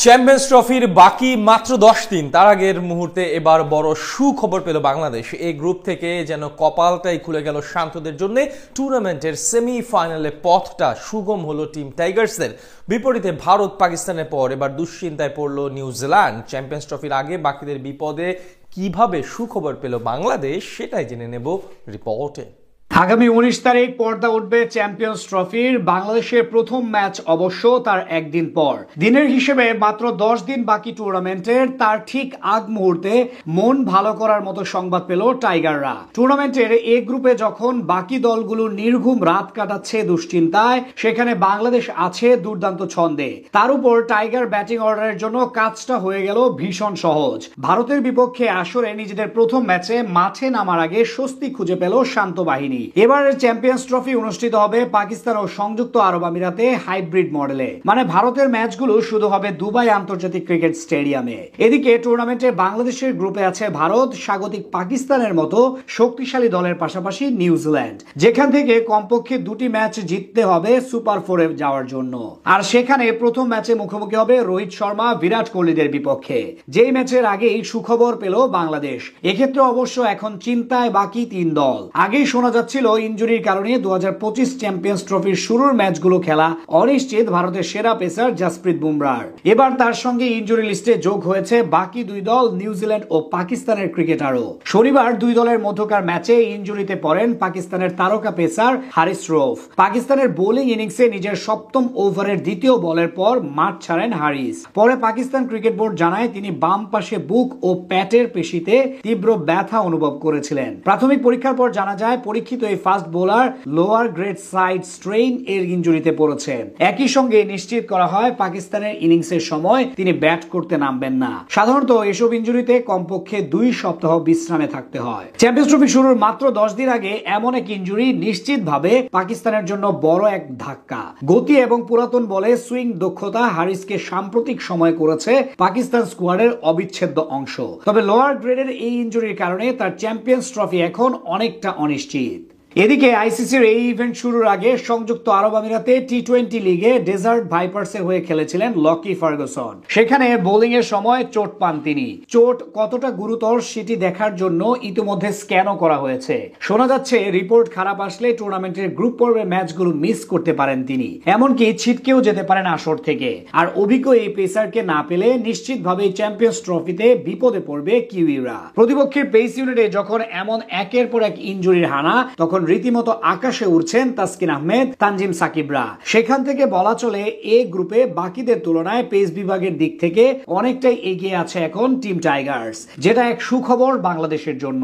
Champions ট্রফির বাকি মাত্র 10 দিন, তার আগের মুহূর্তে এবার বড় সুখবর পেল বাংলাদেশ। এই গ্রুপ থেকে যেন কপালটাই খুলে গেল শান্তদের জন্য। টুর্নামেন্টের সেমিফাইনালে পথটা সুগম হলো টিম টাইগার্সদের। বিপরীতে ভারত পাকিস্তানের পর এবার দুশ্চিন্তায় পড়ল নিউজিল্যান্ড। চ্যাম্পিয়ন্স ট্রফির আগে বাকিদের বিপদে কিভাবে সুখবর পেল বাংলাদেশ, সেটাই জেনে নেব রিপোর্টে। আগামী 19 তারিখ পর্দা উঠবে চ্যাম্পিয়ন্স ট্রফির। বাংলাদেশের প্রথম ম্যাচ অবশ্য তার একদিন পর। দিনের হিসেবে মাত্র 10 দিন বাকি টুর্নামেন্টের। তার ঠিক আগ মুহূর্তে মন ভালো করার মতো সংবাদ পেল টাইগাররা। টুর্নামেন্টের এ গ্রুপে যখন বাকি দলগুলো নির্ঘুম রাত কাটাচ্ছে দুশ্চিন্তায়, সেখানে বাংলাদেশ আছে দুর্দান্ত ছন্দে। তার উপর টাইগার ব্যাটিং অর্ডারের জন্য কাজটা হয়ে গেল ভীষণ সহজ। ভারতের বিপক্ষে আসরে নিজেদের প্রথম ম্যাচে মাঠে নামার আগে স্বস্তি খুঁজে পেল শান্ত বাহিনী। এবারের চ্যাম্পিয়ন্স ট্রফি অনুষ্ঠিত হবে পাকিস্তান ও সংযুক্ত আরব আমিরাতে হাইব্রিড মডেলে। মানে ভারতের ম্যাচগুলো শুধু হবে দুবাই আন্তর্জাতিক ক্রিকেট স্টেডিয়ামে। এদিকে টুর্নামেন্টে বাংলাদেশের গ্রুপে আছে ভারত, স্বাগতিক পাকিস্তানের মতো শক্তিশালী দলের পাশাপাশি নিউজিল্যান্ড, যেখান থেকে কমপক্ষে দুটি ম্যাচ জিততে হবে সুপার ফোরে যাওয়ার জন্য। আর সেখানে প্রথম ম্যাচে মুখোমুখি হবে রোহিত শর্মা, বিরাট কোহলিদের বিপক্ষে। যেই ম্যাচের আগেই সুখবর পেল বাংলাদেশ। এক্ষেত্রে অবশ্য এখন চিন্তায় বাকি তিন দল। আগেই শোনা যাচ্ছে ইনজুরির কারণে 2025 চ্যাম্পিয়ন্স ট্রফির শুরুর ম্যাচগুলো খেলা অনিশ্চিত ভারতের সেরা পেসার জাসপ্রীত বুমরার। এবার তার সঙ্গে ইনজুরি লিস্টে যোগ হয়েছে বাকি দুই দল নিউজিল্যান্ড ও পাকিস্তানের ক্রিকেটারও। শনিবার দুই দলের মধ্যকার ম্যাচে ইনজুরিতে পড়েন পাকিস্তানের তারকা পেসার হারিস রৌফ। পাকিস্তানের বোলিং ইনিংসে নিজের সপ্তম ওভারের দ্বিতীয় বলের পর মাঠ ছাড়েন হারিস। পরে পাকিস্তান ক্রিকেট বোর্ড জানায় তিনি বাম পাশে বুক ও প্যাটের পেশিতে তীব্র ব্যথা অনুভব করেছিলেন। প্রাথমিক পরীক্ষার পর জানা যায় পরীক্ষিত এই fast bowler lower grade side strain এর ইনজুরিতে পড়েছেন। একই সঙ্গে নিশ্চিত করা হয় পাকিস্তানের ইনিংসের সময় তিনি ব্যাট করতে নামবেন না। সাধারণত এসব ইনজুরিতে কমপক্ষে 2 সপ্তাহ বিশ্রামে থাকতে হয়। চ্যাম্পিয়ন্স ট্রফি শুরুর মাত্র 10 দিন আগে এমন এক ইনজুরি নিশ্চিতভাবে পাকিস্তানের জন্য বড় এক ধাক্কা। গতি এবং পুরাতন বলে সুইং দক্ষতা হারিসকে সাম্প্রতিক সময় করেছে পাকিস্তান স্কোয়াডের অবিচ্ছেদ্য অংশ। তবে লোয়ার গ্রেডের এই ইনজুরির কারণে তার চ্যাম্পিয়ন্স ট্রফি এখন অনেকটা অনিশ্চিত। এদিকে আইসিসির এই ইভেন্ট শুরুর আগে সংযুক্ত আরব আমিরাতে টি-20 লিগে ডেজার্ট ভাইপার্সের হয়ে খেলেছিলেন লকি ফার্গুসন। সেখানে বোলিং এর সময় চোট পান তিনি। চোট কতটা গুরুতর সেটি দেখার জন্য ইতিমধ্যে স্ক্যানও করা হয়েছে। শোনা যাচ্ছে রিপোর্ট খারাপ আসলে টুর্নামেন্টের গ্রুপ পর্বের ম্যাচগুলো মিস করতে পারেন তিনি। এমনকি ছিটকেও যেতে পারেন আসর থেকে। আর অভিজ্ঞ এই পেসারকে না পেলে নিশ্চিতভাবে চ্যাম্পিয়ন্স ট্রফিতে বিপদে পড়বে কিউইরা। প্রতিপক্ষের পেস ইউনিটে যখন এমন একের পর এক ইনজুরির হানা, তখন রীতিমতো আকাশে উঠছেন তাসকিন আহমেদ, তানজিম সাকিবরা। সেখান থেকে বলা চলে এ গ্রুপে বাকিদের তুলনায় পেস বিভাগের দিক থেকে অনেকটাই এগিয়ে আছে এখন টিম টাইগার্স, যেটা এক সুখবর বাংলাদেশের জন্য।